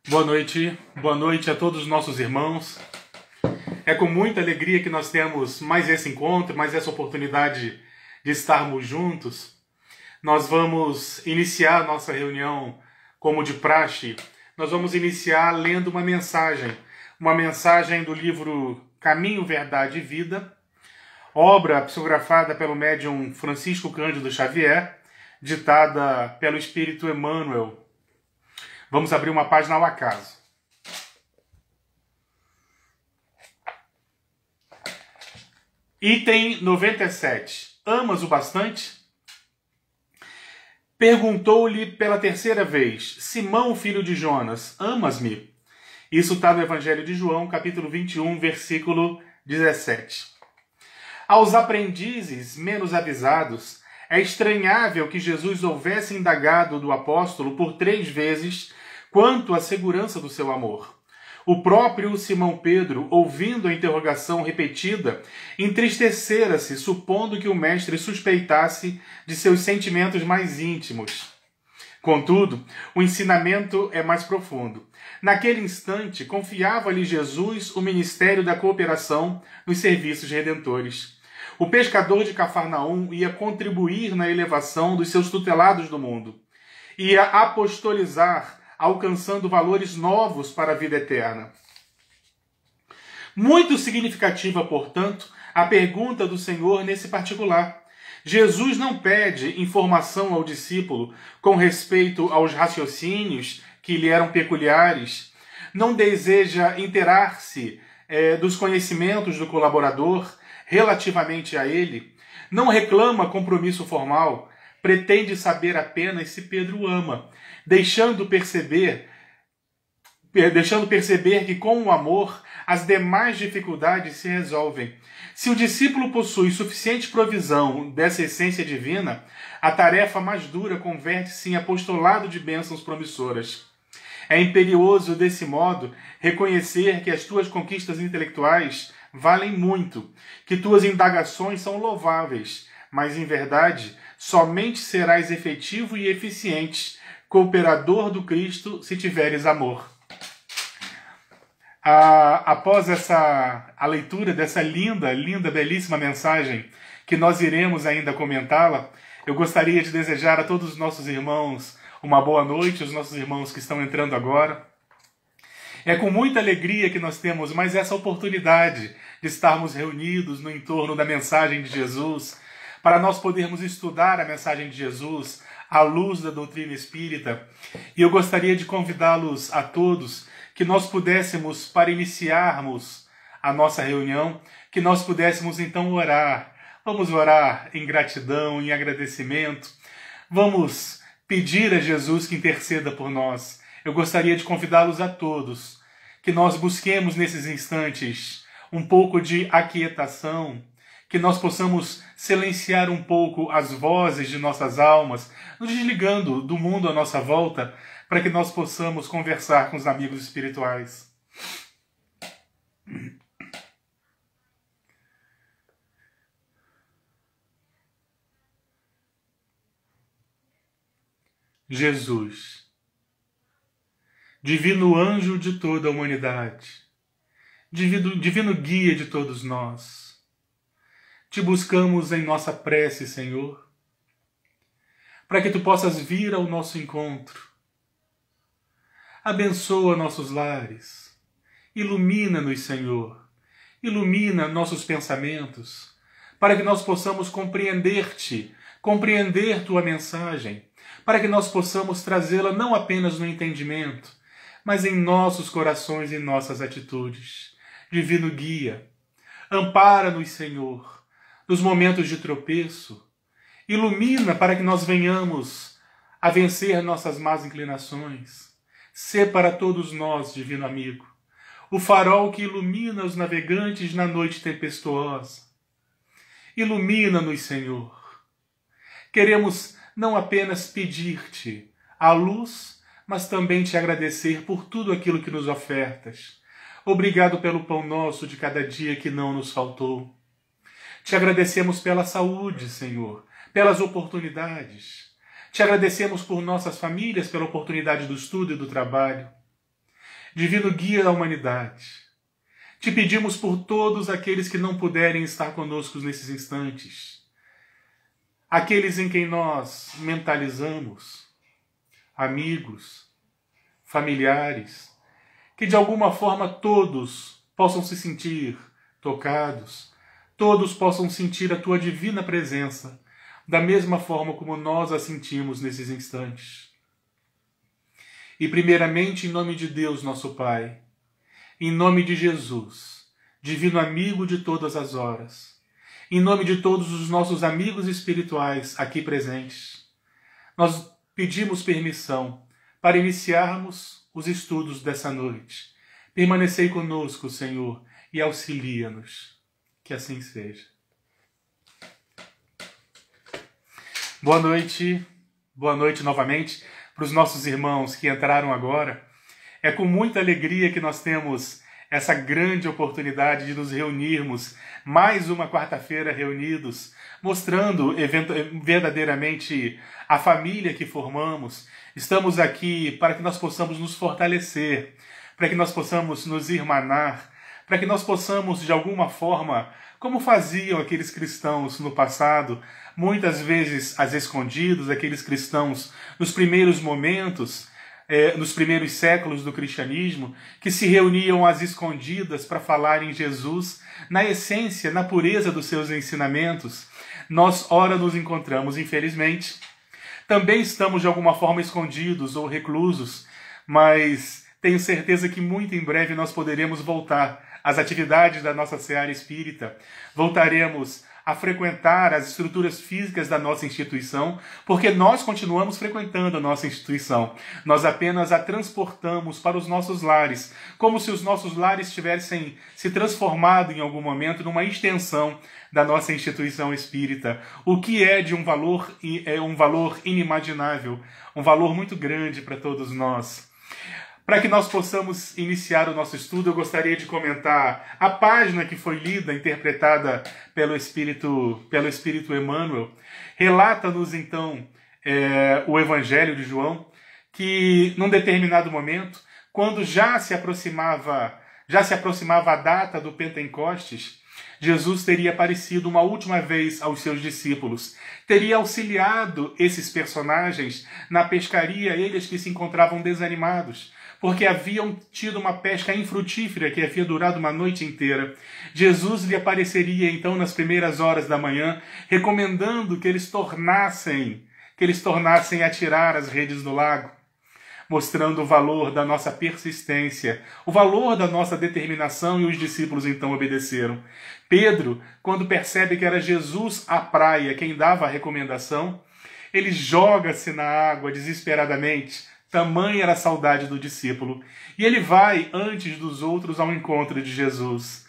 Boa noite a todos os nossos irmãos. É com muita alegria que nós temos mais esse encontro, mais essa oportunidade de estarmos juntos. Nós vamos iniciar a nossa reunião como de praxe. Nós vamos iniciar lendo uma mensagem do livro Caminho, Verdade e Vida, obra psicografada pelo médium Francisco Cândido Xavier, ditada pelo Espírito Emmanuel. Vamos abrir uma página ao acaso. Item 97. Amas o bastante? Perguntou-lhe pela terceira vez: Simão, filho de Jonas, amas-me? Isso está no Evangelho de João, capítulo 21, versículo 17. Aos aprendizes menos avisados, é estranhável que Jesus houvesse indagado do apóstolo por 3 vezes quanto à segurança do seu amor. O próprio Simão Pedro, ouvindo a interrogação repetida, entristecera-se, supondo que o mestre suspeitasse de seus sentimentos mais íntimos. Contudo, o ensinamento é mais profundo. Naquele instante, confiava-lhe Jesus o ministério da cooperação nos serviços redentores. O pescador de Cafarnaum ia contribuir na elevação dos seus tutelados do mundo. Ia apostolizar, alcançando valores novos para a vida eterna. Muito significativa, portanto, a pergunta do Senhor nesse particular. Jesus não pede informação ao discípulo com respeito aos raciocínios que lhe eram peculiares, não deseja inteirar-se dos conhecimentos do colaborador relativamente a ele, não reclama compromisso formal, pretende saber apenas se Pedro ama, deixando perceber que com o amor as demais dificuldades se resolvem. Se o discípulo possui suficiente provisão dessa essência divina, a tarefa mais dura converte-se em apostolado de bênçãos promissoras. É imperioso, desse modo, reconhecer que as tuas conquistas intelectuais valem muito, que tuas indagações são louváveis, mas, em verdade, somente serás efetivo e eficiente, cooperador do Cristo, se tiveres amor. Após a leitura dessa linda, belíssima mensagem, que nós iremos ainda comentá-la, eu gostaria de desejar a todos os nossos irmãos uma boa noite, os nossos irmãos que estão entrando agora. É com muita alegria que nós temos mais essa oportunidade de estarmos reunidos no entorno da mensagem de Jesus, para nós podermos estudar a mensagem de Jesus à luz da doutrina espírita. E eu gostaria de convidá-los a todos que nós pudéssemos, para iniciarmos a nossa reunião, que nós pudéssemos então orar. Vamos orar em gratidão, em agradecimento. Vamos pedir a Jesus que interceda por nós. Eu gostaria de convidá-los a todos que nós busquemos nesses instantes um pouco de aquietação, que nós possamos silenciar um pouco as vozes de nossas almas, nos desligando do mundo à nossa volta, para que nós possamos conversar com os amigos espirituais. Jesus, divino anjo de toda a humanidade, divino guia de todos nós, te buscamos em nossa prece, Senhor, para que tu possas vir ao nosso encontro. Abençoa nossos lares, ilumina-nos, Senhor, ilumina nossos pensamentos, para que nós possamos compreender-te, compreender tua mensagem, para que nós possamos trazê-la não apenas no entendimento, mas em nossos corações e nossas atitudes. Divino guia, ampara-nos, Senhor, nos momentos de tropeço, ilumina para que nós venhamos a vencer nossas más inclinações. Sê para todos nós, divino amigo, o farol que ilumina os navegantes na noite tempestuosa. Ilumina-nos, Senhor. Queremos não apenas pedir-te a luz, mas também te agradecer por tudo aquilo que nos ofertas. Obrigado pelo pão nosso de cada dia que não nos faltou. Te agradecemos pela saúde, Senhor, pelas oportunidades. Te agradecemos por nossas famílias, pela oportunidade do estudo e do trabalho. divino guia da humanidade. Te pedimos por todos aqueles que não puderem estar conosco nesses instantes, aqueles em quem nós mentalizamos, amigos, familiares, que de alguma forma todos possam se sentir tocados, todos possam sentir a tua divina presença, da mesma forma como nós a sentimos nesses instantes. E primeiramente, em nome de Deus, nosso Pai, em nome de Jesus, divino amigo de todas as horas, em nome de todos os nossos amigos espirituais aqui presentes, nós pedimos permissão para iniciarmos os estudos dessa noite. Permanecei conosco, Senhor, e auxilia-nos. Que assim seja. Boa noite novamente para os nossos irmãos que entraram agora. É com muita alegria que nós temos essa grande oportunidade de nos reunirmos mais uma quarta-feira reunidos, mostrando verdadeiramente a família que formamos. Estamos aqui para que nós possamos nos fortalecer, para que nós possamos nos irmanar, para que nós possamos, de alguma forma, como faziam aqueles cristãos no passado, muitas vezes às escondidas, aqueles cristãos nos primeiros momentos, nos primeiros séculos do cristianismo, que se reuniam às escondidas para falar em Jesus, na essência, na pureza dos seus ensinamentos. Nós, ora, nos encontramos, infelizmente. Também estamos, de alguma forma, escondidos ou reclusos, mas tenho certeza que muito em breve nós poderemos voltar às atividades da nossa seara espírita. Voltaremos a frequentar as estruturas físicas da nossa instituição, porque nós continuamos frequentando a nossa instituição. Nós apenas a transportamos para os nossos lares, como se os nossos lares tivessem se transformado em algum momento numa extensão da nossa instituição espírita, o que é de um valor inimaginável, um valor muito grande para todos nós. Para que nós possamos iniciar o nosso estudo, eu gostaria de comentar a página que foi lida, interpretada pelo Espírito Emmanuel. Relata-nos, então, o Evangelho de João, que, num determinado momento, quando já se aproximava a data do Pentecostes, Jesus teria aparecido uma última vez aos seus discípulos, teria auxiliado esses personagens na pescaria, eles que se encontravam desanimados, porque haviam tido uma pesca infrutífera que havia durado uma noite inteira. Jesus lhe apareceria então nas primeiras horas da manhã, recomendando que eles tornassem a tirar as redes do lago, mostrando o valor da nossa persistência, o valor da nossa determinação, e os discípulos então obedeceram. Pedro, quando percebe que era Jesus à praia quem dava a recomendação, ele joga-se na água desesperadamente. Tamanha era a saudade do discípulo. E ele vai, antes dos outros, ao encontro de Jesus.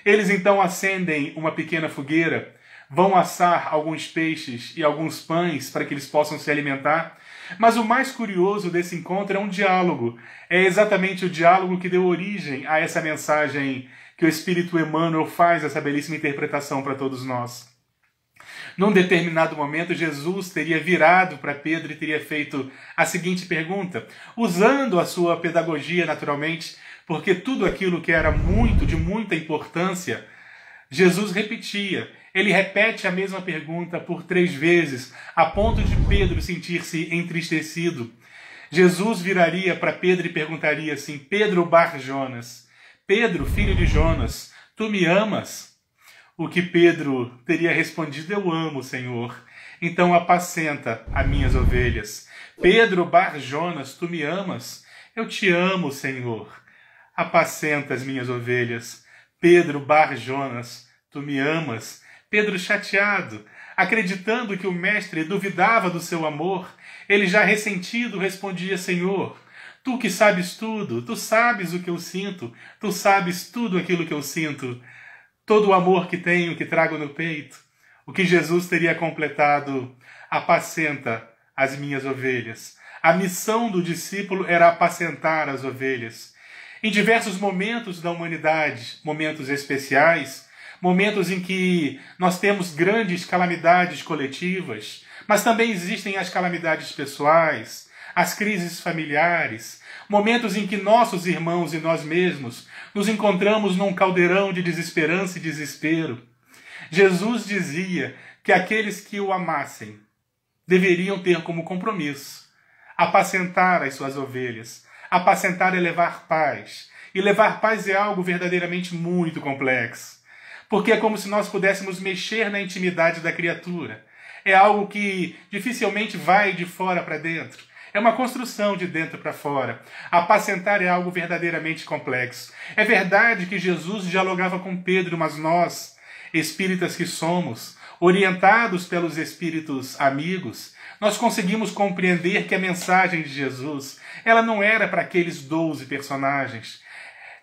Eles então acendem uma pequena fogueira, vão assar alguns peixes e alguns pães para que eles possam se alimentar. Mas o mais curioso desse encontro é um diálogo. É exatamente o diálogo que deu origem a essa mensagem que o Espírito Emmanuel faz, essa belíssima interpretação para todos nós. Num determinado momento, Jesus teria virado para Pedro e teria feito a seguinte pergunta, usando a sua pedagogia naturalmente, porque tudo aquilo que era de muita importância, Jesus repetia. Ele repete a mesma pergunta por 3 vezes, a ponto de Pedro sentir-se entristecido. Jesus viraria para Pedro e perguntaria assim, Pedro Bar Jonas, Pedro, filho de Jonas, tu me amas? O que Pedro teria respondido, eu amo, Senhor. Então apacenta as minhas ovelhas. Pedro Bar Jonas, tu me amas? Eu te amo, Senhor. Apacenta as minhas ovelhas. Pedro Bar Jonas, tu me amas? Pedro chateado, acreditando que o mestre duvidava do seu amor, ele já ressentido respondia, Senhor, tu que sabes tudo, tu sabes o que eu sinto, tu sabes tudo aquilo que eu sinto. Todo o amor que tenho, que trago no peito, o que Jesus teria completado, apacenta as minhas ovelhas. A missão do discípulo era apacentar as ovelhas. Em diversos momentos da humanidade, momentos especiais, momentos em que nós temos grandes calamidades coletivas, mas também existem as calamidades pessoais, as crises familiares, momentos em que nossos irmãos e nós mesmos nos encontramos num caldeirão de desesperança e desespero. Jesus dizia que aqueles que o amassem deveriam ter como compromisso apacentar as suas ovelhas. Apacentar é levar paz. E levar paz é algo verdadeiramente muito complexo. Porque é como se nós pudéssemos mexer na intimidade da criatura. É algo que dificilmente vai de fora para dentro. É uma construção de dentro para fora. Apacentar é algo verdadeiramente complexo. É verdade que Jesus dialogava com Pedro, mas nós, espíritas que somos, orientados pelos espíritos amigos, nós conseguimos compreender que a mensagem de Jesus, ela não era para aqueles 12 personagens.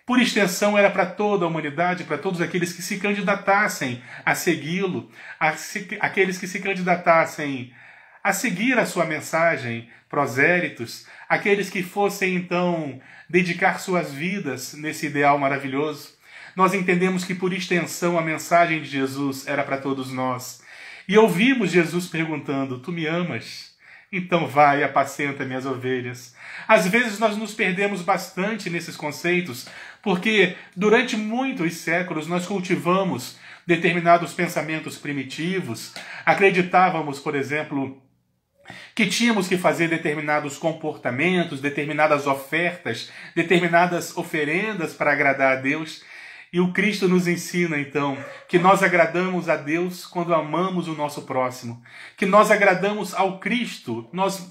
Por extensão, era para toda a humanidade, para todos aqueles que se candidatassem a segui-lo, aqueles que se candidatassem a seguir a sua mensagem, prosélitos, aqueles que fossem, então, dedicar suas vidas nesse ideal maravilhoso. Nós entendemos que, por extensão, a mensagem de Jesus era para todos nós. E ouvimos Jesus perguntando: tu me amas? Então vai e apacenta minhas ovelhas. Às vezes nós nos perdemos bastante nesses conceitos, porque durante muitos séculos nós cultivamos determinados pensamentos primitivos, acreditávamos, por exemplo, que tínhamos que fazer determinados comportamentos, determinadas ofertas, determinadas oferendas para agradar a Deus. E o Cristo nos ensina, então, que nós agradamos a Deus quando amamos o nosso próximo. Que nós agradamos ao Cristo, nós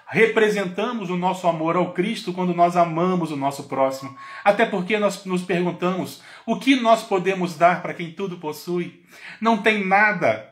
representamos o nosso amor ao Cristo quando nós amamos o nosso próximo. Até porque nós nos perguntamos, o que nós podemos dar para quem tudo possui? Não tem nada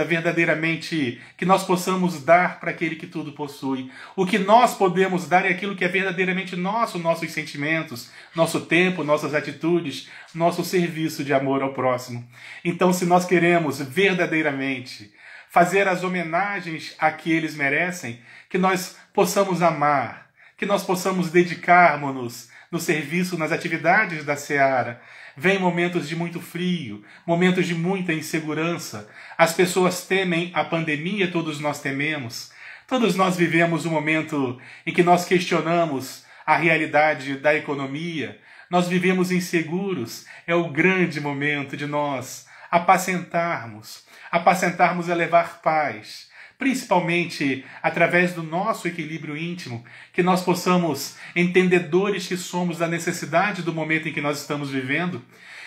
verdadeiramente que nós possamos dar para aquele que tudo possui. O que nós podemos dar é aquilo que é verdadeiramente nosso, nossos sentimentos, nosso tempo, nossas atitudes, nosso serviço de amor ao próximo. Então, se nós queremos verdadeiramente fazer as homenagens a que eles merecem, que nós possamos amar, que nós possamos dedicarmos-nos no serviço, nas atividades da seara. Vem momentos de muito frio, momentos de muita insegurança. As pessoas temem a pandemia, todos nós tememos. Todos nós vivemos um momento em que nós questionamos a realidade da economia. Nós vivemos inseguros. É o grande momento de nós apacentarmos. Apacentarmos é levar paz. Principalmente através do nosso equilíbrio íntimo, que nós possamos, entendedores que somos da necessidade do momento em que nós estamos vivendo,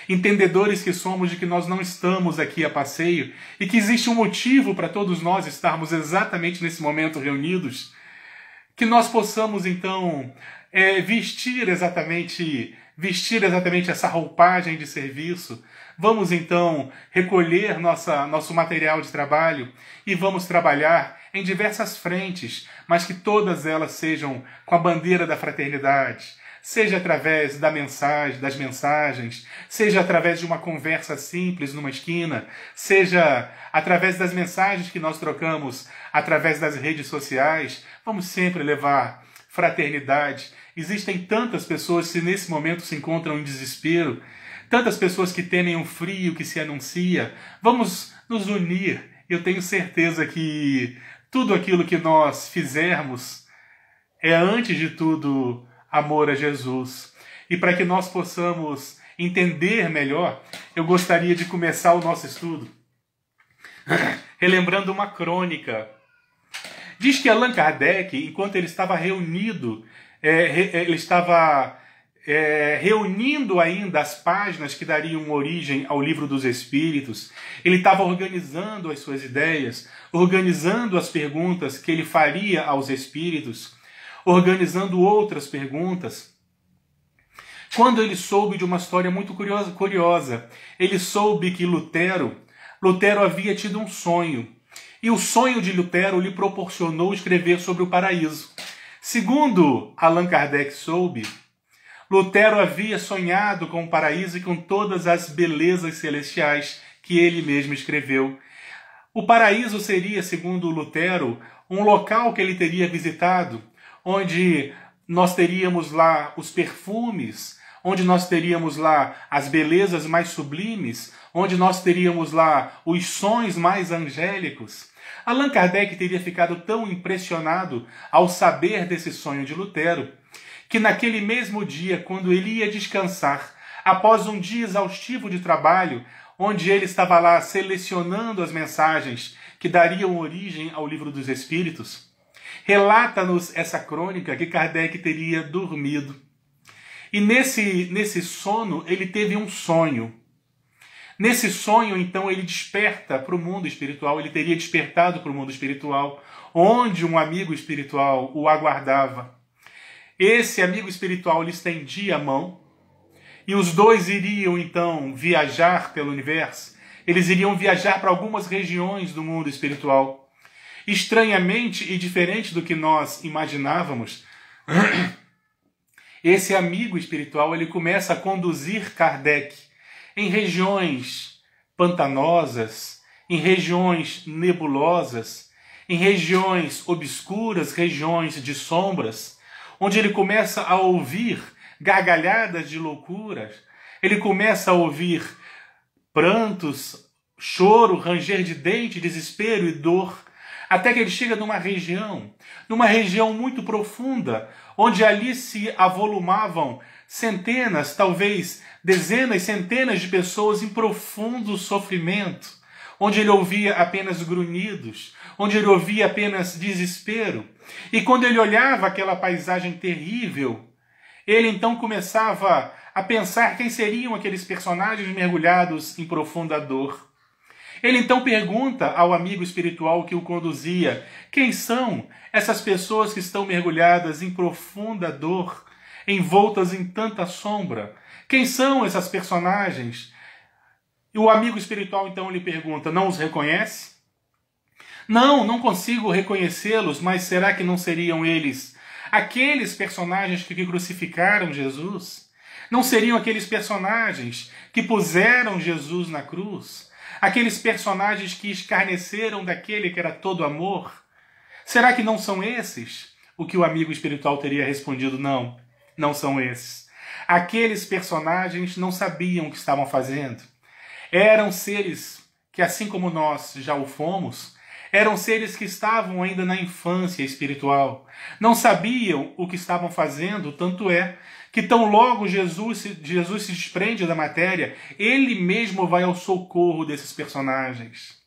entendedores que somos de que nós não estamos aqui a passeio e que existe um motivo para todos nós estarmos exatamente nesse momento reunidos, que nós possamos então vestir exatamente essa roupagem de serviço. Vamos então recolher nosso material de trabalho e vamos trabalhar em diversas frentes, mas que todas elas sejam com a bandeira da fraternidade, seja através das mensagens, seja através de uma conversa simples numa esquina, seja através das mensagens que nós trocamos através das redes sociais. Vamos sempre levar fraternidade. Existem tantas pessoas que nesse momento se encontram em desespero, tantas pessoas que temem o frio que se anuncia. Vamos nos unir. Eu tenho certeza que tudo aquilo que nós fizermos é, antes de tudo, amor a Jesus. E para que nós possamos entender melhor, eu gostaria de começar o nosso estudo relembrando uma crônica. Diz que Allan Kardec, enquanto ele estava reunindo, reunindo ainda as páginas que dariam origem ao Livro dos Espíritos, ele estava organizando as suas ideias, organizando as perguntas que ele faria aos Espíritos, organizando outras perguntas. Quando ele soube de uma história muito curiosa, ele soube que Lutero havia tido um sonho, e o sonho de Lutero lhe proporcionou escrever sobre o paraíso. Segundo Allan Kardec soube, Lutero havia sonhado com o paraíso e com todas as belezas celestiais que ele mesmo escreveu. O paraíso seria, segundo Lutero, um local que ele teria visitado, onde nós teríamos lá os perfumes, onde nós teríamos lá as belezas mais sublimes, onde nós teríamos lá os sons mais angélicos. Allan Kardec teria ficado tão impressionado ao saber desse sonho de Lutero, que naquele mesmo dia, quando ele ia descansar, após um dia exaustivo de trabalho, onde ele estava lá selecionando as mensagens que dariam origem ao Livro dos Espíritos, relata-nos essa crônica que Kardec teria dormido. E nesse sono, ele teve um sonho. Nesse sonho, então, ele desperta para o mundo espiritual, ele teria despertado para o mundo espiritual, onde um amigo espiritual o aguardava. Esse amigo espiritual lhe estendia a mão, e os dois iriam, então, viajar pelo universo. Eles iriam viajar para algumas regiões do mundo espiritual. Estranhamente e diferente do que nós imaginávamos, esse amigo espiritual ele começa a conduzir Kardec em regiões pantanosas, em regiões nebulosas, em regiões obscuras, regiões de sombras, onde ele começa a ouvir gargalhadas de loucuras, ele começa a ouvir prantos, choro, ranger de dente, desespero e dor, até que ele chega numa região muito profunda, onde ali se avolumavam centenas, talvez dezenas, centenas de pessoas em profundo sofrimento, onde ele ouvia apenas grunhidos, onde ele ouvia apenas desespero. E quando ele olhava aquela paisagem terrível, ele então começava a pensar quem seriam aqueles personagens mergulhados em profunda dor. Ele então pergunta ao amigo espiritual que o conduzia: quem são essas pessoas que estão mergulhadas em profunda dor, envoltas em tanta sombra? Quem são essas personagens? E o amigo espiritual então lhe pergunta: não os reconhece? Não consigo reconhecê-los, mas será que não seriam eles aqueles personagens que crucificaram Jesus? Não seriam aqueles personagens que puseram Jesus na cruz? Aqueles personagens que escarneceram daquele que era todo amor? Será que não são esses? O que o amigo espiritual teria respondido: não são esses. Aqueles personagens não sabiam o que estavam fazendo. Eram seres que, assim como nós já o fomos, eram seres que estavam ainda na infância espiritual. Não sabiam o que estavam fazendo, tanto é que tão logo Jesus se desprende da matéria, ele mesmo vai ao socorro desses personagens.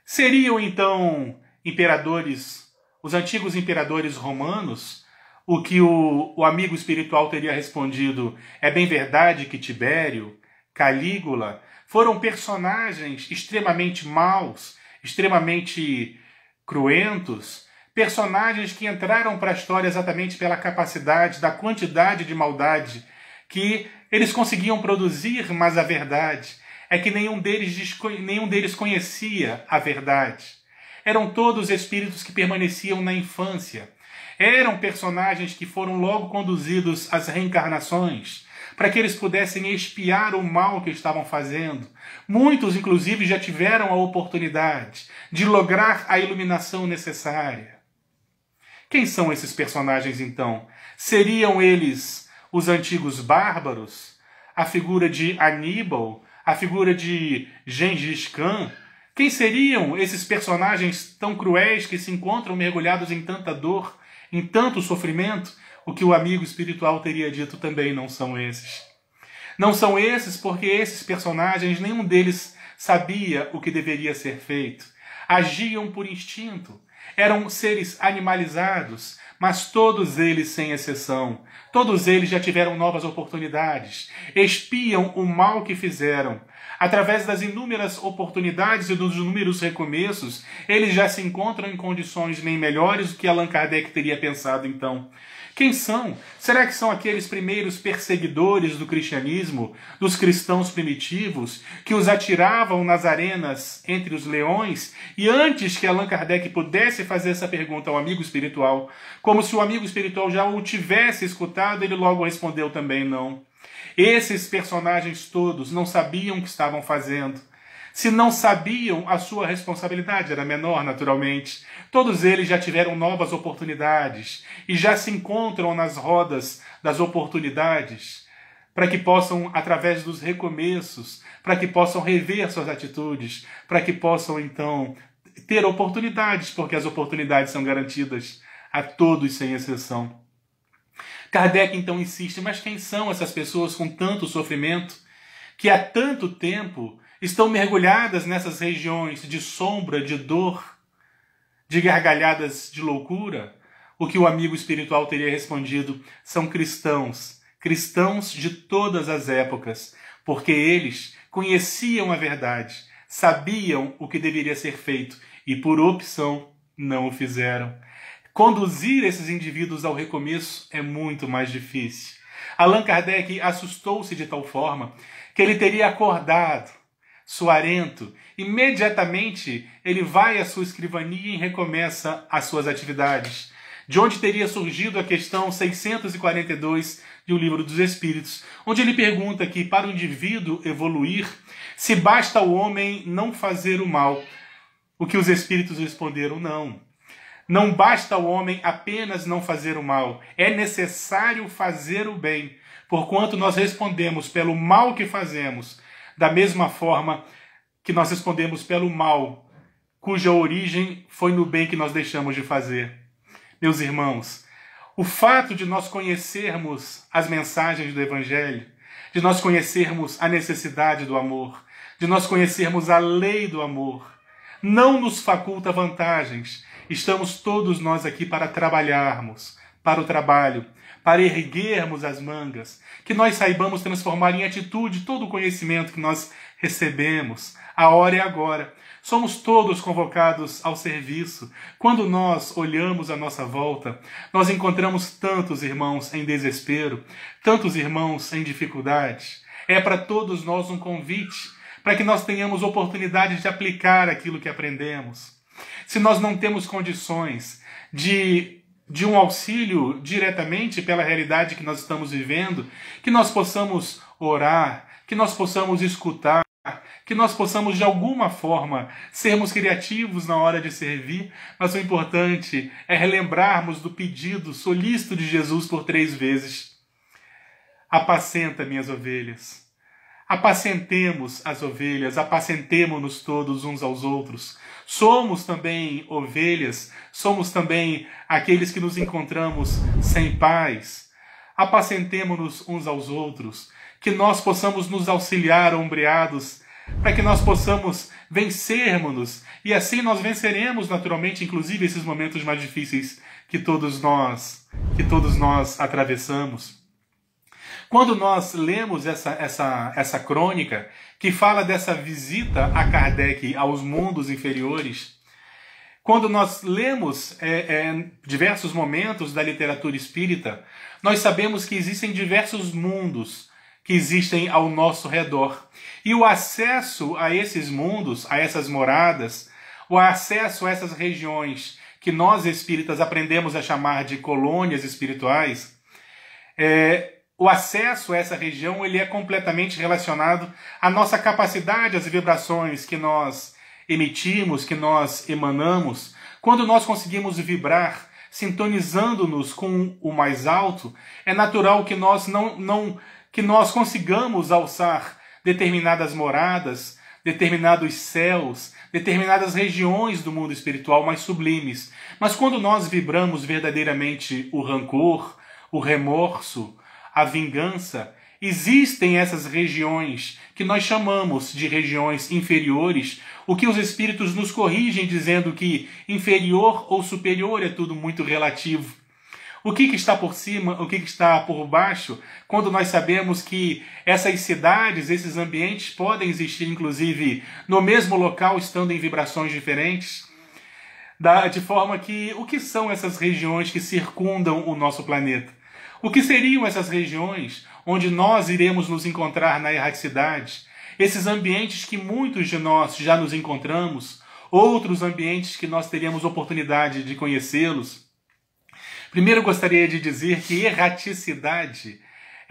Seriam então imperadores, os antigos imperadores romanos, o que o amigo espiritual teria respondido: é bem verdade que Tibério, Calígula foram personagens extremamente maus, extremamente cruentos, personagens que entraram para a história exatamente pela capacidade, da quantidade de maldade que eles conseguiam produzir, mas a verdade é que nenhum deles conhecia a verdade. Eram todos espíritos que permaneciam na infância. Eram personagens que foram logo conduzidos às reencarnações, para que eles pudessem expiar o mal que estavam fazendo. Muitos, inclusive, já tiveram a oportunidade de lograr a iluminação necessária. Quem são esses personagens, então? Seriam eles os antigos bárbaros? A figura de Aníbal? A figura de Gengis Khan? Quem seriam esses personagens tão cruéis que se encontram mergulhados em tanta dor, em tanto sofrimento? O que o amigo espiritual teria dito também: não são esses. Não são esses porque esses personagens, nenhum deles sabia o que deveria ser feito. Agiam por instinto. Eram seres animalizados, mas todos eles, sem exceção, todos eles já tiveram novas oportunidades. Expiam o mal que fizeram. Através das inúmeras oportunidades e dos inúmeros recomeços, eles já se encontram em condições nem melhores do que Allan Kardec teria pensado então. Quem são? Será que são aqueles primeiros perseguidores do cristianismo, dos cristãos primitivos, que os atiravam nas arenas entre os leões? E antes que Allan Kardec pudesse fazer essa pergunta ao amigo espiritual, como se o amigo espiritual já o tivesse escutado, ele logo respondeu também: não. Esses personagens todos não sabiam o que estavam fazendo. Se não sabiam, a sua responsabilidade era menor, naturalmente. Todos eles já tiveram novas oportunidades e já se encontram nas rodas das oportunidades. para que possam, através dos recomeços, para que possam rever suas atitudes, para que possam, então, ter oportunidades, porque as oportunidades são garantidas a todos sem exceção. Kardec, então, insiste, mas quem são essas pessoas com tanto sofrimento, que há tanto tempo estão mergulhadas nessas regiões de sombra, de dor, de gargalhadas de loucura? O que o amigo espiritual teria respondido: são cristãos, cristãos de todas as épocas, porque eles conheciam a verdade, sabiam o que deveria ser feito e, por opção, não o fizeram. Conduzir esses indivíduos ao recomeço é muito mais difícil. Allan Kardec assustou-se de tal forma que ele teria acordado, suarento. Imediatamente ele vai à sua escrivania e recomeça as suas atividades, de onde teria surgido a questão 642 do Livro dos Espíritos, onde ele pergunta que, para o indivíduo evoluir, se basta o homem não fazer o mal. O que os Espíritos responderam: não. Não basta o homem apenas não fazer o mal, é necessário fazer o bem, porquanto nós respondemos pelo mal que fazemos, da mesma forma que nós respondemos pelo mal, cuja origem foi no bem que nós deixamos de fazer. Meus irmãos, o fato de nós conhecermos as mensagens do Evangelho, de nós conhecermos a necessidade do amor, de nós conhecermos a lei do amor, não nos faculta vantagens. Estamos todos nós aqui para trabalharmos, para o trabalho, para erguermos as mangas, que nós saibamos transformar em atitude todo o conhecimento que nós recebemos. A hora é agora. Somos todos convocados ao serviço. Quando nós olhamos à nossa volta, nós encontramos tantos irmãos em desespero, tantos irmãos em dificuldade. É para todos nós um convite, para que nós tenhamos oportunidade de aplicar aquilo que aprendemos. Se nós não temos condições de um auxílio diretamente pela realidade que nós estamos vivendo, que nós possamos orar, que nós possamos escutar, que nós possamos de alguma forma sermos criativos na hora de servir, mas o importante é relembrarmos do pedido solícito de Jesus por 3 vezes. Apacenta minhas ovelhas. Apacentemos as ovelhas, apacentemo-nos todos uns aos outros. Somos também ovelhas, somos também aqueles que nos encontramos sem paz. Apacentemo-nos uns aos outros, que nós possamos nos auxiliar ombreados, para que nós possamos vencermos-nos, e assim nós venceremos naturalmente, inclusive, esses momentos mais difíceis que todos nós atravessamos. Quando nós lemos essa crônica que fala dessa visita a Kardec aos mundos inferiores, quando nós lemos diversos momentos da literatura espírita, nós sabemos que existem diversos mundos que existem ao nosso redor. E o acesso a esses mundos, a essas moradas, o acesso a essas regiões que nós espíritas aprendemos a chamar de colônias espirituais, o acesso a essa região ele é completamente relacionado à nossa capacidade, às vibrações que nós emitimos, que nós emanamos. Quando nós conseguimos vibrar, sintonizando-nos com o mais alto, é natural que nós consigamos alçar determinadas moradas, determinados céus, determinadas regiões do mundo espiritual mais sublimes. Mas quando nós vibramos verdadeiramente o rancor, o remorso, a vingança, existem essas regiões que nós chamamos de regiões inferiores, o que os espíritos nos corrigem dizendo que inferior ou superior é tudo muito relativo. O que está por cima, o que está por baixo, quando nós sabemos que essas cidades, esses ambientes podem existir inclusive no mesmo local, estando em vibrações diferentes? De forma que, o que são essas regiões que circundam o nosso planeta? O que seriam essas regiões onde nós iremos nos encontrar na erraticidade? Esses ambientes que muitos de nós já nos encontramos, outros ambientes que nós teríamos oportunidade de conhecê-los. Primeiro eu gostaria de dizer que erraticidade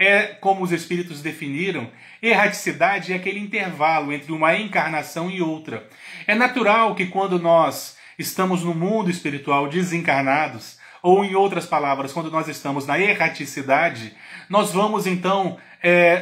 é, como os espíritos definiram, erraticidade é aquele intervalo entre uma encarnação e outra. É natural que quando nós estamos no mundo espiritual desencarnados, ou em outras palavras, quando nós estamos na erraticidade, nós vamos então,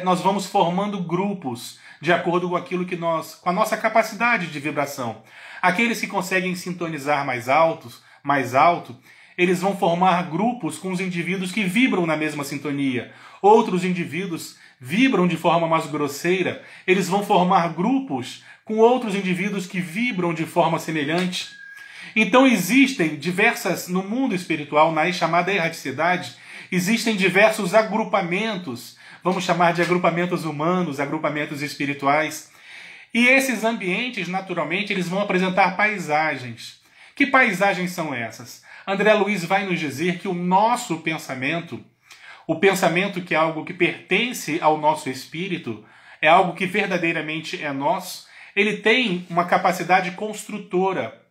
nós vamos formando grupos de acordo com aquilo que com a nossa capacidade de vibração. Aqueles que conseguem sintonizar mais alto, eles vão formar grupos com os indivíduos que vibram na mesma sintonia. Outros indivíduos vibram de forma mais grosseira, eles vão formar grupos com outros indivíduos que vibram de forma semelhante. Então existem no mundo espiritual, na chamada erraticidade, existem diversos agrupamentos, vamos chamar de agrupamentos humanos, agrupamentos espirituais. E esses ambientes, naturalmente, eles vão apresentar paisagens. Que paisagens são essas? André Luiz vai nos dizer que o nosso pensamento, o pensamento que é algo que pertence ao nosso espírito, é algo que verdadeiramente é nosso, ele tem uma capacidade construtora,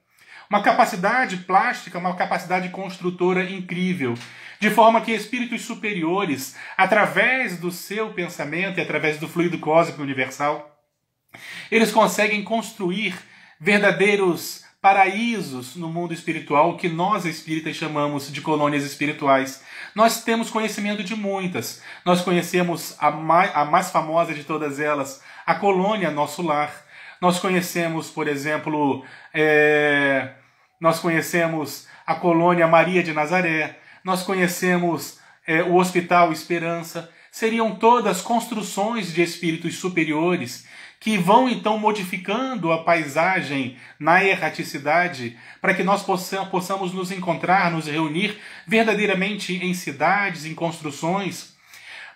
uma capacidade plástica, uma capacidade construtora incrível, de forma que espíritos superiores, através do seu pensamento e através do fluido cósmico universal, eles conseguem construir verdadeiros paraísos no mundo espiritual, que nós espíritas chamamos de colônias espirituais. Nós temos conhecimento de muitas. Nós conhecemos a mais famosa de todas elas, a colônia Nosso Lar. Nós conhecemos, por exemplo, nós conhecemos a colônia Maria de Nazaré. Nós conhecemos o Hospital Esperança. Seriam todas construções de espíritos superiores que vão então modificando a paisagem na erraticidade para que nós possamos nos encontrar, nos reunir verdadeiramente em cidades, em construções.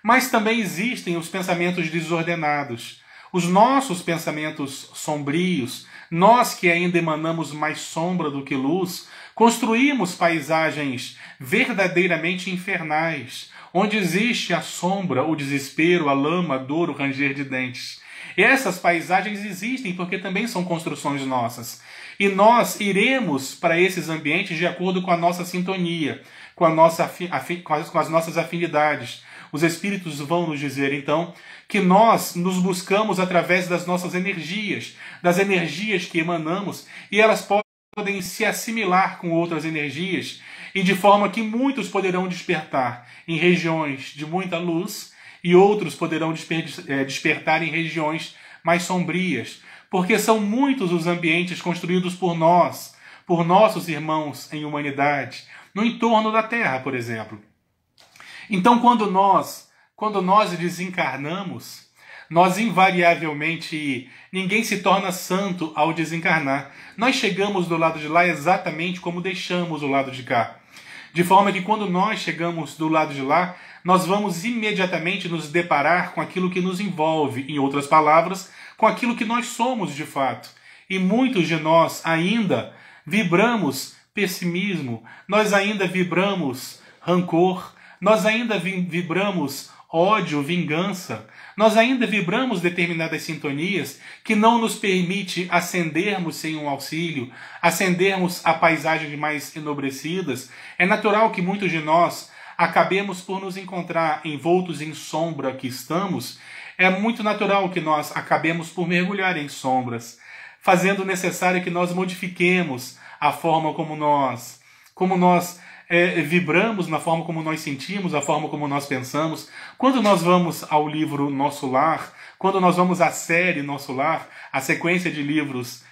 Mas também existem os pensamentos desordenados, os nossos pensamentos sombrios. Nós que ainda emanamos mais sombra do que luz, construímos paisagens verdadeiramente infernais, onde existe a sombra, o desespero, a lama, a dor, o ranger de dentes. E essas paisagens existem porque também são construções nossas. E nós iremos para esses ambientes de acordo com a nossa sintonia, com as nossas afinidades. Os espíritos vão nos dizer, então, que nós nos buscamos através das nossas energias, das energias que emanamos, e elas podem se assimilar com outras energias, e de forma que muitos poderão despertar em regiões de muita luz, e outros poderão despertar em regiões mais sombrias, porque são muitos os ambientes construídos por nós, por nossos irmãos em humanidade, no entorno da Terra, por exemplo. Então, quando nós desencarnamos, nós invariavelmente, ninguém se torna santo ao desencarnar. Nós chegamos do lado de lá exatamente como deixamos o lado de cá. De forma que quando nós chegamos do lado de lá, nós vamos imediatamente nos deparar com aquilo que nos envolve, em outras palavras, com aquilo que nós somos de fato. E muitos de nós ainda vibramos pessimismo, nós ainda vibramos rancor, nós ainda vibramos ódio, vingança, nós ainda vibramos determinadas sintonias que não nos permite ascendermos sem um auxílio, ascendermos a paisagens mais enobrecidas. É natural que muitos de nós acabemos por nos encontrar envoltos em sombra que estamos. É muito natural que nós acabemos por mergulhar em sombras, fazendo o necessário que nós modifiquemos a forma como nós vibramos, na forma como nós sentimos, a forma como nós pensamos. Quando nós vamos ao livro Nosso Lar, quando nós vamos à série Nosso Lar, a sequência de livros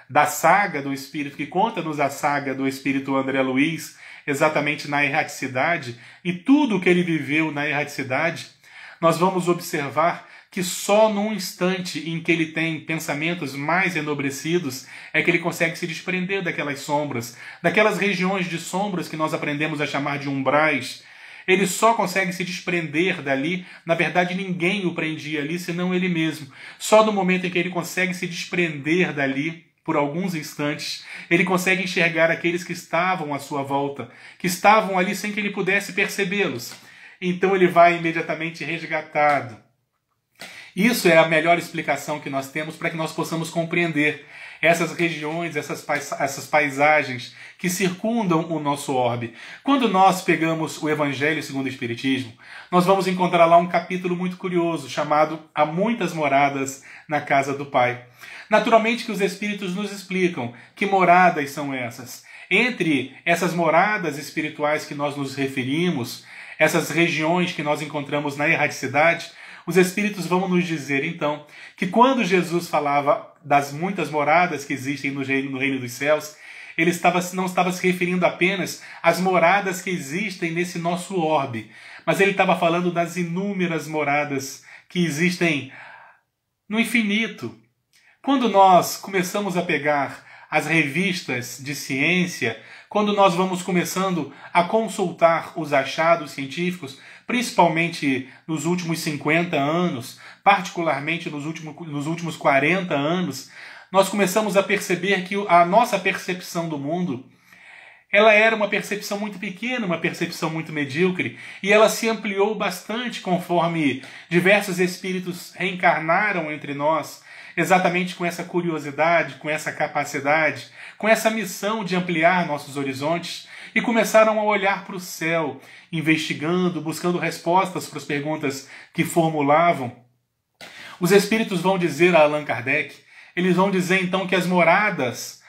da saga do Espírito, que conta-nos a saga do Espírito André Luiz, exatamente na erraticidade, e tudo o que ele viveu na erraticidade, nós vamos observar que só num instante em que ele tem pensamentos mais enobrecidos é que ele consegue se desprender daquelas sombras, daquelas regiões de sombras que nós aprendemos a chamar de umbrais. Ele só consegue se desprender dali. Na verdade, ninguém o prendia ali, senão ele mesmo. Só no momento em que ele consegue se desprender dali, por alguns instantes, ele consegue enxergar aqueles que estavam à sua volta, que estavam ali sem que ele pudesse percebê-los. Então ele vai imediatamente resgatado. Isso é a melhor explicação que nós temos para que nós possamos compreender essas regiões, essas paisagens que circundam o nosso orbe. Quando nós pegamos o Evangelho segundo o Espiritismo, nós vamos encontrar lá um capítulo muito curioso, chamado Há Muitas Moradas na Casa do Pai. Naturalmente que os Espíritos nos explicam que moradas são essas. Entre essas moradas espirituais que nós nos referimos, essas regiões que nós encontramos na erraticidade, os Espíritos vão nos dizer, então, que quando Jesus falava das muitas moradas que existem no reino dos céus, ele não estava se referindo apenas às moradas que existem nesse nosso orbe, mas ele estava falando das inúmeras moradas que existem no infinito. Quando nós começamos a pegar as revistas de ciência, quando nós vamos começando a consultar os achados científicos, principalmente nos últimos 50 anos, particularmente nos últimos 40 anos, nós começamos a perceber que a nossa percepção do mundo, ela era uma percepção muito pequena, uma percepção muito medíocre, e ela se ampliou bastante conforme diversos espíritos reencarnaram entre nós, exatamente com essa curiosidade, com essa capacidade, com essa missão de ampliar nossos horizontes, e começaram a olhar para o céu, investigando, buscando respostas para as perguntas que formulavam. Os espíritos vão dizer a Allan Kardec, eles vão dizer então que as moradas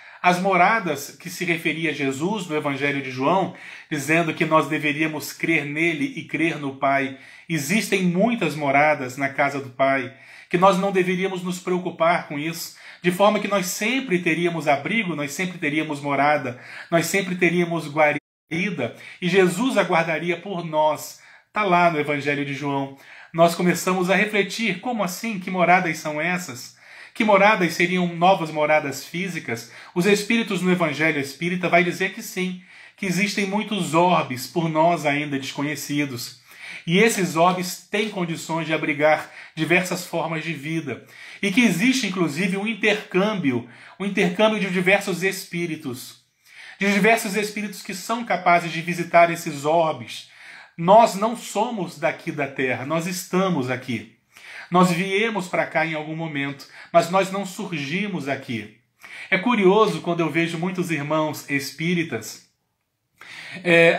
que se referia a Jesus no Evangelho de João, dizendo que nós deveríamos crer nele e crer no Pai, existem muitas moradas na casa do Pai, que nós não deveríamos nos preocupar com isso, de forma que nós sempre teríamos abrigo, nós sempre teríamos morada, nós sempre teríamos guarida, e Jesus aguardaria por nós. Está lá no Evangelho de João. Nós começamos a refletir, como assim? Que moradas são essas? Que moradas seriam novas moradas físicas? Os Espíritos no Evangelho Espírita vai dizer que sim, que existem muitos orbes por nós ainda desconhecidos. E esses orbes têm condições de abrigar diversas formas de vida. E que existe, inclusive, um intercâmbio de diversos espíritos. De diversos espíritos que são capazes de visitar esses orbes. Nós não somos daqui da Terra, nós estamos aqui. Nós viemos para cá em algum momento, mas nós não surgimos aqui. É curioso quando eu vejo muitos irmãos espíritas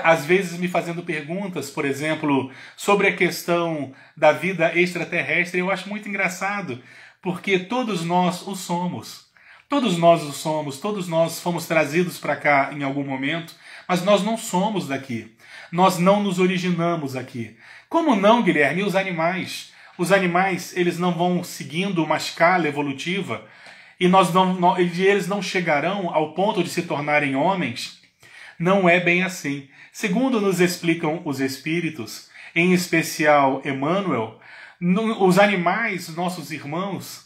às vezes me fazendo perguntas, por exemplo, sobre a questão da vida extraterrestre. Eu acho muito engraçado, porque todos nós o somos. Todos nós o somos, todos nós fomos trazidos para cá em algum momento, mas nós não somos daqui. Nós não nos originamos aqui. Como não, Guilherme? Os animais? Os animais, eles não vão seguindo uma escala evolutiva e eles não chegarão ao ponto de se tornarem homens? Não é bem assim. Segundo nos explicam os espíritos, em especial Emmanuel, os animais, nossos irmãos,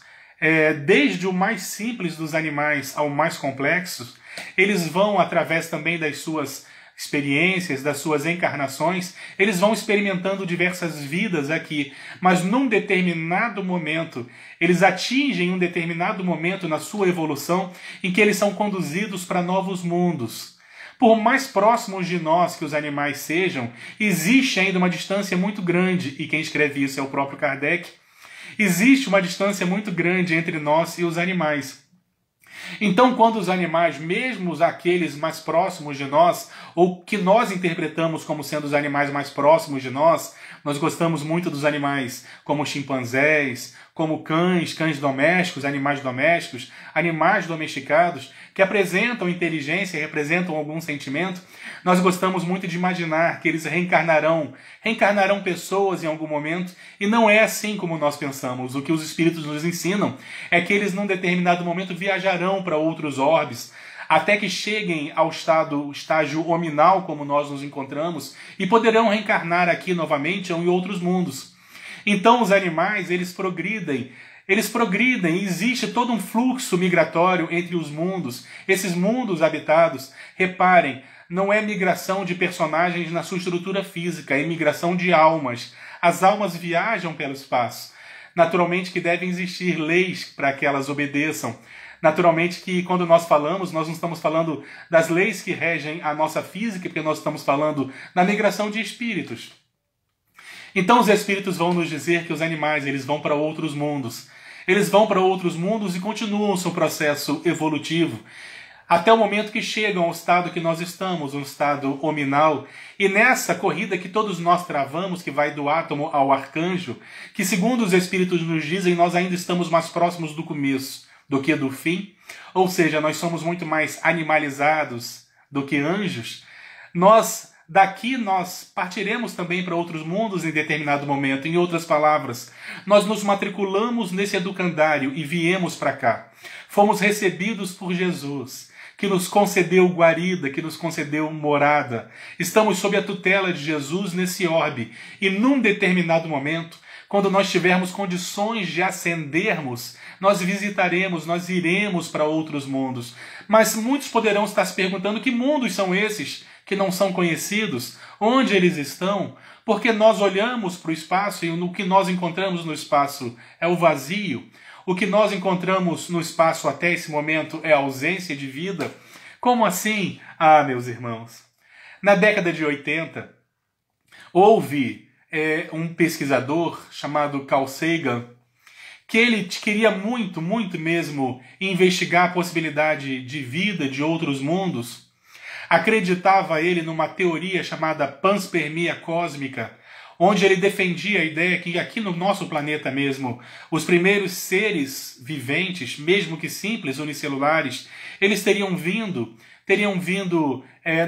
desde o mais simples dos animais ao mais complexo, eles vão, através também das suas experiências, das suas encarnações, eles vão experimentando diversas vidas aqui, mas num determinado momento, eles atingem um determinado momento na sua evolução em que eles são conduzidos para novos mundos. Por mais próximos de nós que os animais sejam, existe ainda uma distância muito grande, e quem escreve isso é o próprio Kardec. Existe uma distância muito grande entre nós e os animais. Então, quando os animais, mesmo aqueles mais próximos de nós, ou que nós interpretamos como sendo os animais mais próximos de nós gostamos muito dos animais como chimpanzés, como cães domésticos, animais domesticados, que apresentam inteligência e representam algum sentimento. Nós gostamos muito de imaginar que eles reencarnarão pessoas em algum momento, e não é assim como nós pensamos. O que os espíritos nos ensinam é que eles, num determinado momento, viajarão para outros orbes, até que cheguem ao estágio hominal, como nós nos encontramos, e poderão reencarnar aqui novamente ou em outros mundos. Então os animais, eles progridem, existe todo um fluxo migratório entre os mundos, esses mundos habitados. Reparem, não é migração de personagens na sua estrutura física, é migração de almas. As almas viajam pelo espaço. Naturalmente que devem existir leis para que elas obedeçam. Naturalmente que quando nós falamos, nós não estamos falando das leis que regem a nossa física, porque nós estamos falando da migração de espíritos. Então os espíritos vão nos dizer que os animais, eles vão para outros mundos. Eles vão para outros mundos e continuam o seu processo evolutivo, até o momento que chegam ao estado que nós estamos, um estado hominal. E nessa corrida que todos nós travamos, que vai do átomo ao arcanjo, que segundo os espíritos nos dizem, nós ainda estamos mais próximos do começo do que do fim, ou seja, nós somos muito mais animalizados do que anjos, daqui nós partiremos também para outros mundos em determinado momento. Em outras palavras, nós nos matriculamos nesse educandário e viemos para cá. Fomos recebidos por Jesus, que nos concedeu guarida, que nos concedeu morada. Estamos sob a tutela de Jesus nesse orbe. E num determinado momento, quando nós tivermos condições de ascendermos, nós visitaremos, nós iremos para outros mundos. Mas muitos poderão estar se perguntando que mundos são esses que não são conhecidos? Onde eles estão? Porque nós olhamos para o espaço e o que nós encontramos no espaço é o vazio. O que nós encontramos no espaço até esse momento é a ausência de vida. Como assim? Ah, meus irmãos, na década de 80, houve um pesquisador chamado Carl Sagan, que ele queria muito, muito mesmo investigar a possibilidade de vida de outros mundos. Acreditava ele numa teoria chamada panspermia cósmica, onde ele defendia a ideia que aqui no nosso planeta mesmo, os primeiros seres viventes, mesmo que simples, unicelulares, eles teriam vindo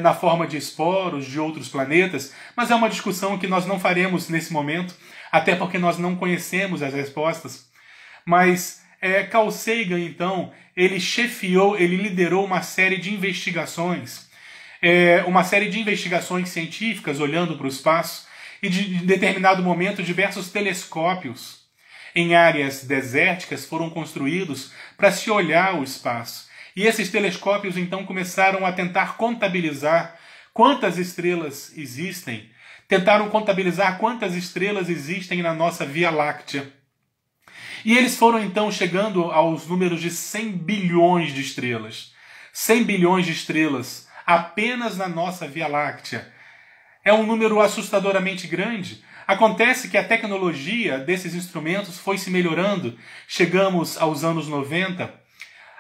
na forma de esporos de outros planetas, mas é uma discussão que nós não faremos nesse momento, até porque nós não conhecemos as respostas. Mas Carl Sagan, então, ele liderou uma série de investigações, científicas olhando para o espaço, e em determinado momento diversos telescópios em áreas desérticas foram construídos para se olhar o espaço. E esses telescópios então começaram a tentar contabilizar quantas estrelas existem, tentaram contabilizar quantas estrelas existem na nossa Via Láctea. E eles foram então chegando aos números de 100 bilhões de estrelas. 100 bilhões de estrelas apenas na nossa Via Láctea. É um número assustadoramente grande. Acontece que a tecnologia desses instrumentos foi se melhorando. Chegamos aos anos 90,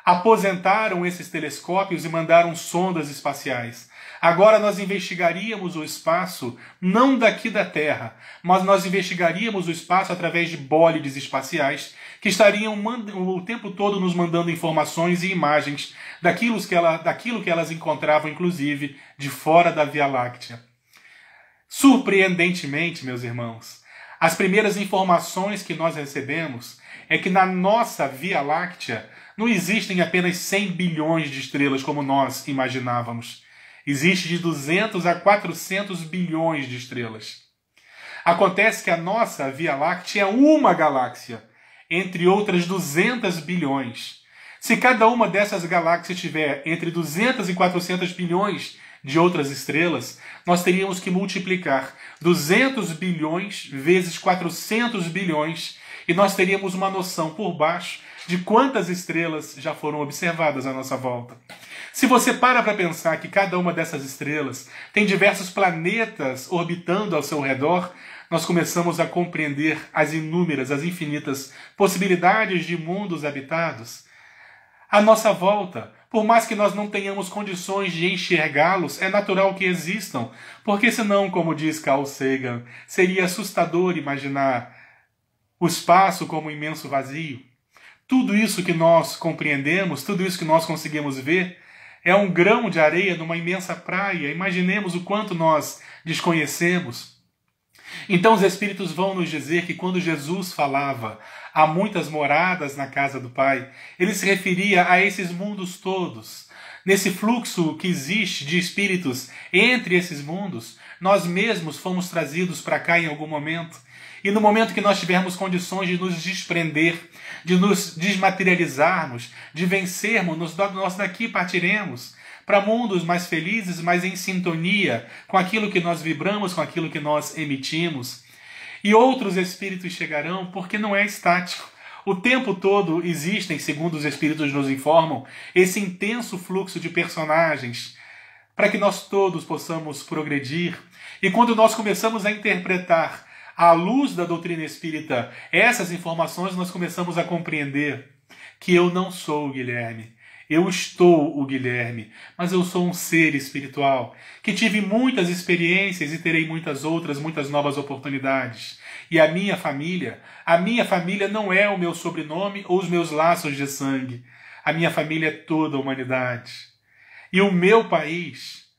aposentaram esses telescópios e mandaram sondas espaciais. Agora nós investigaríamos o espaço, não daqui da Terra, mas nós investigaríamos o espaço através de bólides espaciais que estariam o tempo todo nos mandando informações e imagens daquilo que elas encontravam, inclusive, de fora da Via Láctea. Surpreendentemente, meus irmãos, as primeiras informações que nós recebemos é que na nossa Via Láctea não existem apenas 100 bilhões de estrelas como nós imaginávamos. Existe de 200 a 400 bilhões de estrelas. Acontece que a nossa Via Láctea é uma galáxia, entre outras 200 bilhões. Se cada uma dessas galáxias tiver entre 200 e 400 bilhões de outras estrelas, nós teríamos que multiplicar 200 bilhões vezes 400 bilhões e nós teríamos uma noção por baixo de quantas estrelas já foram observadas à nossa volta. Se você para pensar que cada uma dessas estrelas tem diversos planetas orbitando ao seu redor, nós começamos a compreender as inúmeras, as infinitas possibilidades de mundos habitados à nossa volta. Por mais que nós não tenhamos condições de enxergá-los, é natural que existam, porque senão, como diz Carl Sagan, seria assustador imaginar o espaço como um imenso vazio. Tudo isso que nós compreendemos, tudo isso que nós conseguimos ver, é um grão de areia numa imensa praia. Imaginemos o quanto nós desconhecemos. Então os Espíritos vão nos dizer que quando Jesus falava há muitas moradas na casa do Pai, ele se referia a esses mundos todos. Nesse fluxo que existe de espíritos entre esses mundos, nós mesmos fomos trazidos para cá em algum momento. E no momento que nós tivermos condições de nos desprender, de nos desmaterializarmos, de vencermos, nós daqui partiremos para mundos mais felizes, mais em sintonia com aquilo que nós vibramos, com aquilo que nós emitimos. E outros espíritos chegarão, porque não é estático. O tempo todo existem, segundo os espíritos nos informam, esse intenso fluxo de personagens para que nós todos possamos progredir. E quando nós começamos a interpretar à luz da doutrina espírita essas informações, nós começamos a compreender que eu não sou o Guilherme. Eu estou o Guilherme, mas eu sou um ser espiritual, que tive muitas experiências e terei muitas outras, muitas novas oportunidades. E a minha família não é o meu sobrenome ou os meus laços de sangue. A minha família é toda a humanidade. E o meu país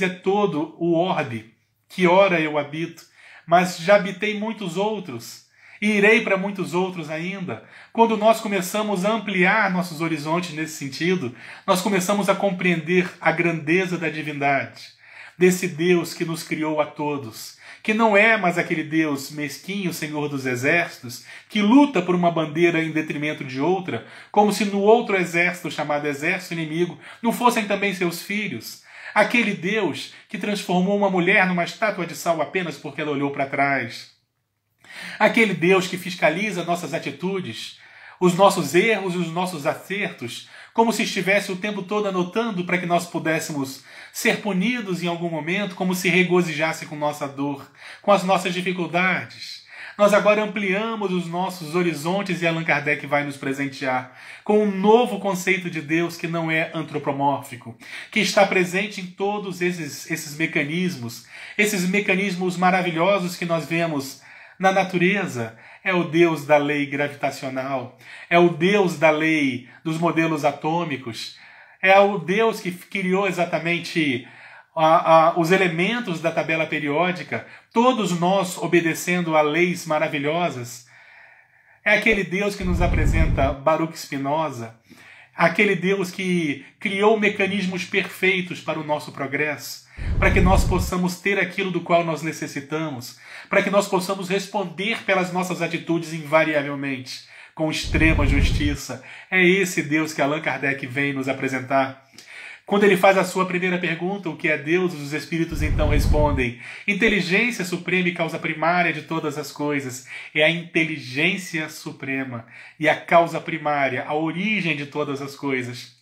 é todo o orbe, que ora eu habito, mas já habitei muitos outros, e irei para muitos outros ainda. Quando nós começamos a ampliar nossos horizontes nesse sentido, nós começamos a compreender a grandeza da divindade, desse Deus que nos criou a todos, que não é mais aquele Deus mesquinho, Senhor dos exércitos, que luta por uma bandeira em detrimento de outra, como se no outro exército, chamado exército inimigo, não fossem também seus filhos. Aquele Deus que transformou uma mulher numa estátua de sal apenas porque ela olhou para trás. Aquele Deus que fiscaliza nossas atitudes, os nossos erros e os nossos acertos, como se estivesse o tempo todo anotando para que nós pudéssemos ser punidos em algum momento, como se regozijasse com nossa dor, com as nossas dificuldades. Nós agora ampliamos os nossos horizontes e Allan Kardec vai nos presentear com um novo conceito de Deus que não é antropomórfico, que está presente em todos esses mecanismos maravilhosos que nós vemos na natureza. É o Deus da lei gravitacional, é o Deus da lei dos modelos atômicos, é o Deus que criou exatamente os elementos da tabela periódica, todos nós obedecendo a leis maravilhosas. É aquele Deus que nos apresenta Baruch Spinoza, aquele Deus que criou mecanismos perfeitos para o nosso progresso, para que nós possamos ter aquilo do qual nós necessitamos, para que nós possamos responder pelas nossas atitudes invariavelmente, com extrema justiça. É esse Deus que Allan Kardec vem nos apresentar. Quando ele faz a sua primeira pergunta, o que é Deus, os espíritos então respondem: inteligência suprema e causa primária de todas as coisas. É a inteligência suprema e a causa primária, a origem de todas as coisas,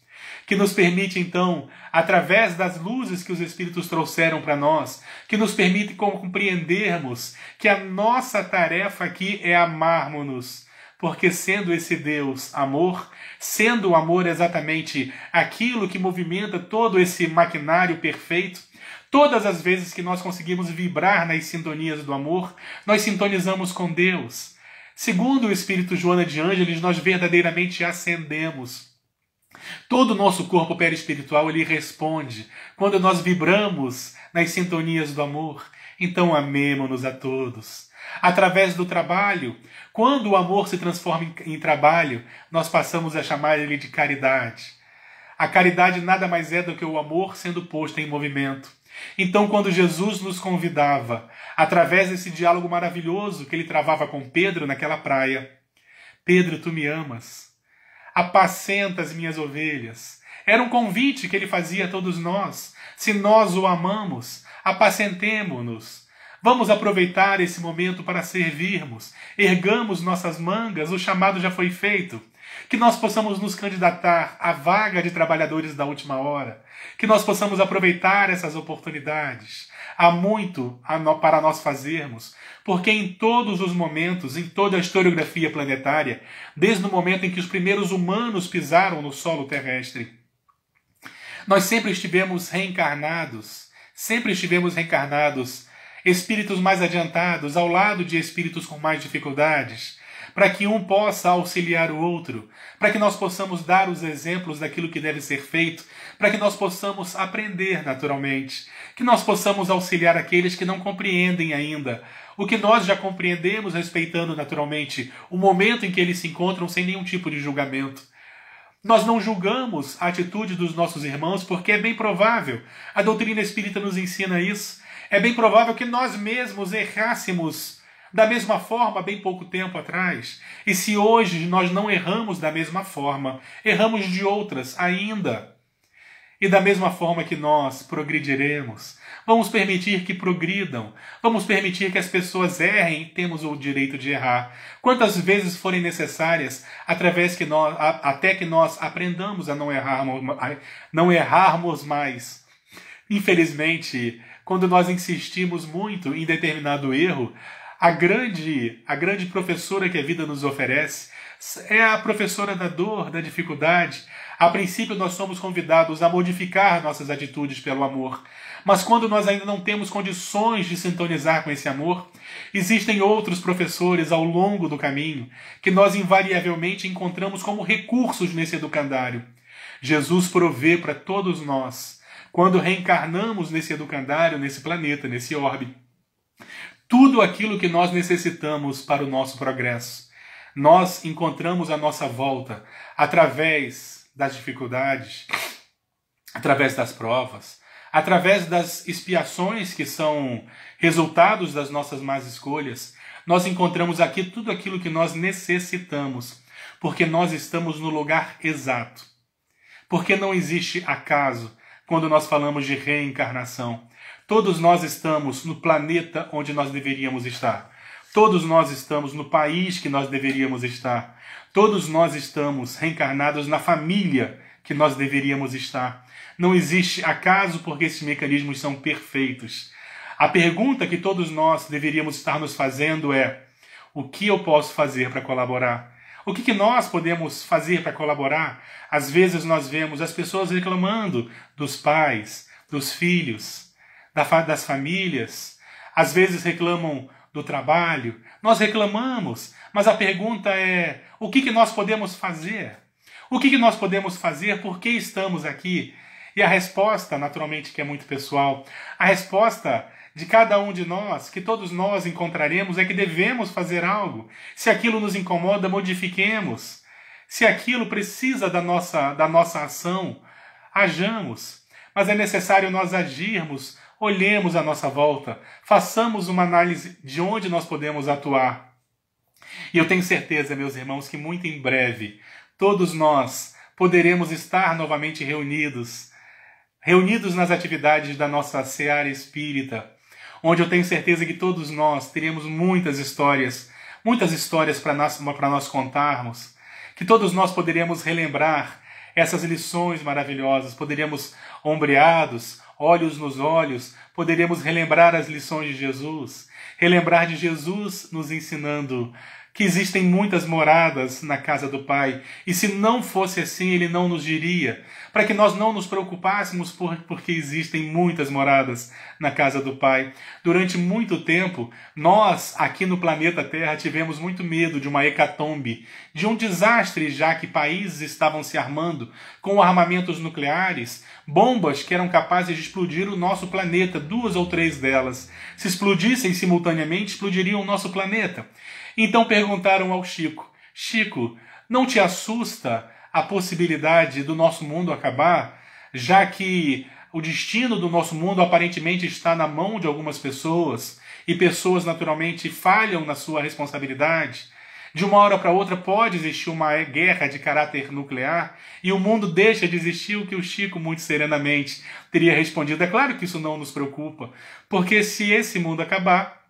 que nos permite então, através das luzes que os espíritos trouxeram para nós, que nos permite compreendermos que a nossa tarefa aqui é amarmos-nos, porque sendo esse Deus amor, sendo o amor exatamente aquilo que movimenta todo esse maquinário perfeito, todas as vezes que nós conseguimos vibrar nas sintonias do amor, nós sintonizamos com Deus. Segundo o Espírito Joana de Ângeles, nós verdadeiramente ascendemos. Todo o nosso corpo perispiritual ele responde quando nós vibramos nas sintonias do amor. Então amemo-nos a todos. Através do trabalho, quando o amor se transforma em trabalho, nós passamos a chamar ele de caridade. A caridade nada mais é do que o amor sendo posto em movimento. Então, quando Jesus nos convidava, através desse diálogo maravilhoso que ele travava com Pedro naquela praia: Pedro, tu me amas, apacenta as minhas ovelhas. Era um convite que ele fazia a todos nós. Se nós o amamos, apacentemo-nos. Vamos aproveitar esse momento para servirmos. Ergamos nossas mangas, o chamado já foi feito. Que nós possamos nos candidatar à vaga de trabalhadores da última hora. Que nós possamos aproveitar essas oportunidades. Há muito para nós fazermos, porque em todos os momentos, em toda a historiografia planetária, desde o momento em que os primeiros humanos pisaram no solo terrestre, nós sempre estivemos reencarnados, espíritos mais adiantados, ao lado de espíritos com mais dificuldades, para que um possa auxiliar o outro, para que nós possamos dar os exemplos daquilo que deve ser feito, para que nós possamos aprender naturalmente, que nós possamos auxiliar aqueles que não compreendem ainda o que nós já compreendemos, respeitando naturalmente o momento em que eles se encontram sem nenhum tipo de julgamento. Nós não julgamos a atitude dos nossos irmãos porque é bem provável, a doutrina espírita nos ensina isso, é bem provável que nós mesmos errássemos da mesma forma bem pouco tempo atrás. E se hoje nós não erramos da mesma forma, erramos de outras ainda. E da mesma forma que nós progrediremos, vamos permitir que progridam, vamos permitir que as pessoas errem, temos o direito de errar, quantas vezes forem necessárias, até que nós aprendamos a não errarmos mais. Infelizmente, quando nós insistimos muito em determinado erro, a grande professora que a vida nos oferece é a professora da dor, da dificuldade. A princípio nós somos convidados a modificar nossas atitudes pelo amor, mas quando nós ainda não temos condições de sintonizar com esse amor, existem outros professores ao longo do caminho que nós invariavelmente encontramos como recursos nesse educandário. Jesus provê para todos nós, quando reencarnamos nesse educandário, nesse planeta, nesse orbe, tudo aquilo que nós necessitamos para o nosso progresso. Nós encontramos a nossa volta através das dificuldades, através das provas, através das expiações que são resultados das nossas más escolhas. Nós encontramos aqui tudo aquilo que nós necessitamos, porque nós estamos no lugar exato. Porque não existe acaso quando nós falamos de reencarnação. Todos nós estamos no planeta onde nós deveríamos estar. Todos nós estamos no país que nós deveríamos estar. Todos nós estamos reencarnados na família que nós deveríamos estar. Não existe acaso porque esses mecanismos são perfeitos. A pergunta que todos nós deveríamos estar nos fazendo é: o que eu posso fazer para colaborar? O que nós podemos fazer para colaborar? Às vezes nós vemos as pessoas reclamando dos pais, dos filhos, das famílias. Às vezes reclamam do trabalho. Nós reclamamos, mas a pergunta é: o que nós podemos fazer? O que nós podemos fazer? Por que estamos aqui? E a resposta, naturalmente, que é muito pessoal, a resposta de cada um de nós, que todos nós encontraremos, é que devemos fazer algo. Se aquilo nos incomoda, modifiquemos. Se aquilo precisa da nossa ação, hajamos. Mas é necessário nós agirmos, olhemos à nossa volta, façamos uma análise de onde nós podemos atuar. E eu tenho certeza, meus irmãos, que muito em breve, todos nós poderemos estar novamente reunidos nas atividades da nossa seara espírita, onde eu tenho certeza que todos nós teremos muitas histórias para nós contarmos, que todos nós poderemos relembrar essas lições maravilhosas, poderíamos, ombreados, olhos nos olhos, poderíamos relembrar as lições de Jesus, relembrar de Jesus nos ensinando que existem muitas moradas na casa do Pai, e se não fosse assim, Ele não nos diria, para que nós não nos preocupássemos porque existem muitas moradas na casa do Pai. Durante muito tempo, nós, aqui no planeta Terra, tivemos muito medo de uma hecatombe, de um desastre, já que países estavam se armando com armamentos nucleares, bombas que eram capazes de explodir o nosso planeta, 2 ou 3 delas. Se explodissem simultaneamente, explodiriam o nosso planeta. Então perguntaram ao Chico: Chico, não te assusta a possibilidade do nosso mundo acabar, já que o destino do nosso mundo aparentemente está na mão de algumas pessoas, e pessoas naturalmente falham na sua responsabilidade? De uma hora para outra pode existir uma guerra de caráter nuclear e o mundo deixa de existir. O que o Chico muito serenamente teria respondido: é claro que isso não nos preocupa, porque se esse mundo acabar,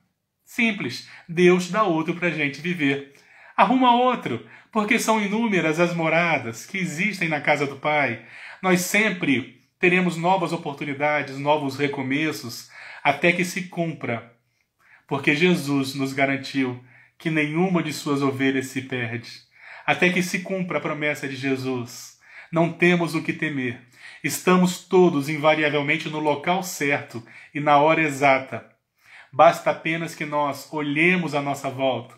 simples, Deus dá outro para a gente viver. Arruma outro, porque são inúmeras as moradas que existem na casa do Pai. Nós sempre teremos novas oportunidades, novos recomeços, até que se cumpra, porque Jesus nos garantiu que nenhuma de suas ovelhas se perde. Até que se cumpra a promessa de Jesus. Não temos o que temer. Estamos todos invariavelmente no local certo e na hora exata. Basta apenas que nós olhemos à nossa volta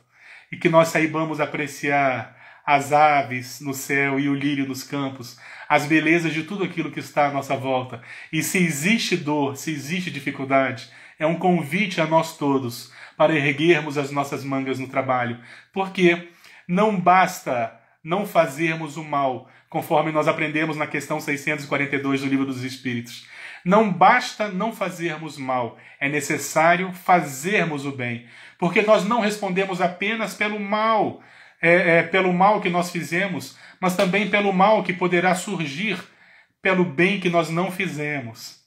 e que nós saibamos apreciar as aves no céu e o lírio nos campos, as belezas de tudo aquilo que está à nossa volta. E se existe dor, se existe dificuldade, é um convite a nós todos para erguermos as nossas mangas no trabalho. Porque não basta não fazermos o mal, conforme nós aprendemos na questão 642 do Livro dos Espíritos. Não basta não fazermos mal, é necessário fazermos o bem. Porque nós não respondemos apenas pelo mal, pelo mal que nós fizemos, mas também pelo mal que poderá surgir pelo bem que nós não fizemos.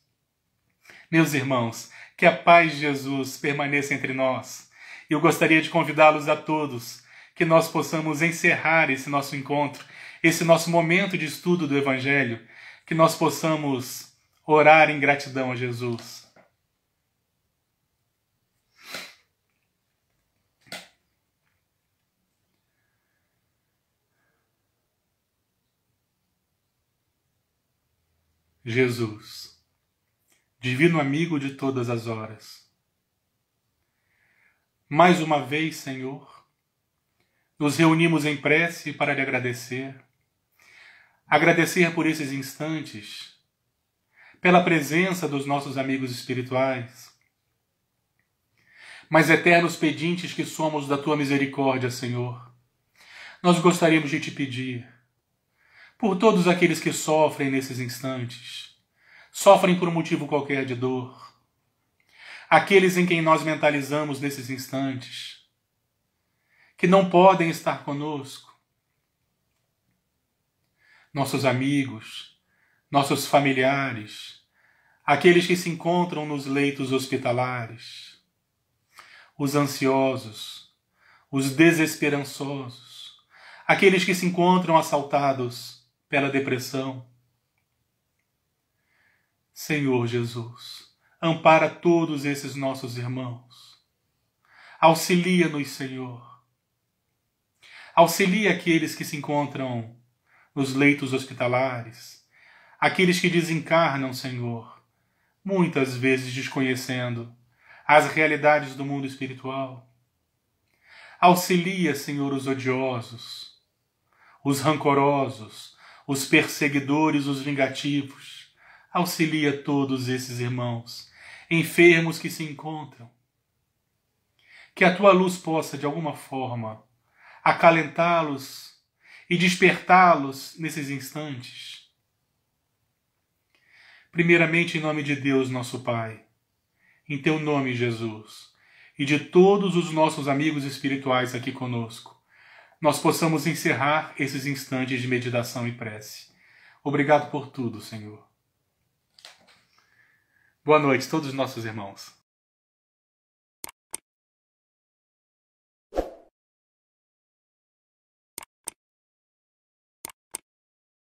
Meus irmãos, que a paz de Jesus permaneça entre nós. Eu gostaria de convidá-los a todos que nós possamos encerrar esse nosso encontro, esse nosso momento de estudo do Evangelho, que nós possamos orar em gratidão a Jesus. Jesus, divino amigo de todas as horas, mais uma vez, Senhor, nos reunimos em prece para lhe agradecer Agradecer por esses instantes, pela presença dos nossos amigos espirituais, mas eternos pedintes que somos da Tua misericórdia, Senhor, nós gostaríamos de Te pedir por todos aqueles que sofrem nesses instantes, sofrem por um motivo qualquer de dor, aqueles em quem nós mentalizamos nesses instantes, que não podem estar conosco, nossos amigos, nossos familiares, aqueles que se encontram nos leitos hospitalares, os ansiosos, os desesperançosos, aqueles que se encontram assaltados pela depressão. Senhor Jesus, ampara todos esses nossos irmãos. Auxilia-nos, Senhor. Auxilia aqueles que se encontram nos leitos hospitalares, aqueles que desencarnam, Senhor, muitas vezes desconhecendo as realidades do mundo espiritual. Auxilia, Senhor, os odiosos, os rancorosos, os perseguidores, os vingativos. Auxilia todos esses irmãos, enfermos que se encontram. Que a Tua luz possa, de alguma forma, acalentá-los e despertá-los nesses instantes. Primeiramente, em nome de Deus, nosso Pai, em Teu nome, Jesus, e de todos os nossos amigos espirituais aqui conosco, nós possamos encerrar esses instantes de meditação e prece. Obrigado por tudo, Senhor. Boa noite, todos os nossos irmãos.